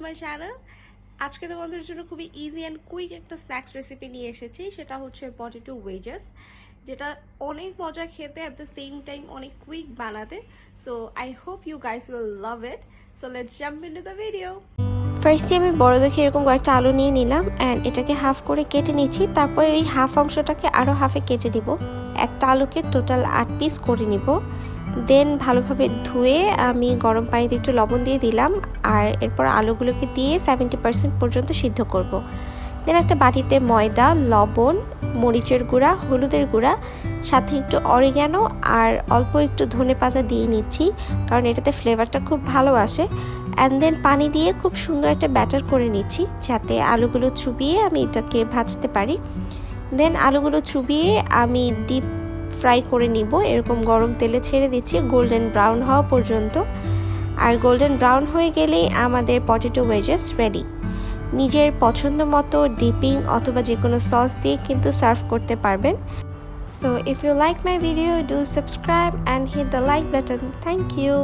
My channel. আজকে তোমাদের জন্য খুবই ইজি অ্যান্ড কুইক একটা স্ন্যাক্স রেসিপি নিয়ে এসেছি, সেটা হচ্ছে পটেটো ওয়েজেস, যেটা অনেক মজা খেতে, অ্যাট দ্য সেম টাইম অনেক কুইক বানাতে। So I hope you guys will love it. So let's jump into the video. ফার্স্টে আমি বড় দেখে এরকম কয়েকটা আলু নিয়ে নিলাম অ্যান্ড এটাকে হাফ করে কেটে নিচ্ছি। তারপরে এই হাফ অংশটাকে আরও হাফে কেটে নিব। একটা আলুকে টোটাল 8 পিস করে নিব। দেন ভালোভাবে ধুয়ে আমি গরম পানিতে একটু লবণ দিয়ে দিলাম, আর এরপর আলুগুলোকে দিয়ে 70% পর্যন্ত সিদ্ধ করব। দেন একটা বাটিতে ময়দা, লবণ, মরিচের গুঁড়া, হলুদের গুঁড়া, সাথে একটু অরিগ্যানো আর অল্প একটু ধনেপাতা দিয়ে নিচ্ছি, কারণ এটাতে ফ্লেভারটা খুব ভালো আসে। অ্যান্ড দেন পানি দিয়ে খুব সুন্দর একটা ব্যাটার করে নিচ্ছি, যাতে আলুগুলো চুবিয়ে আমি এটাকে ভাজতে পারি। দেন আলুগুলো চুবিয়ে আমি ডিপ ফ্রাই করে নিব, এরকম গরম তেলে ছেড়ে দিচ্ছি গোল্ডেন ব্রাউন হওয়া পর্যন্ত। আর গোল্ডেন ব্রাউন হয়ে গেলেই আমাদের পটেটো ওয়েজেস রেডি। নিজের পছন্দ মতো ডিপিং অথবা যে কোনো সস দিয়ে কিন্তু সার্ভ করতে পারবেন। So if you like my video, do subscribe and hit the like button. Thank you.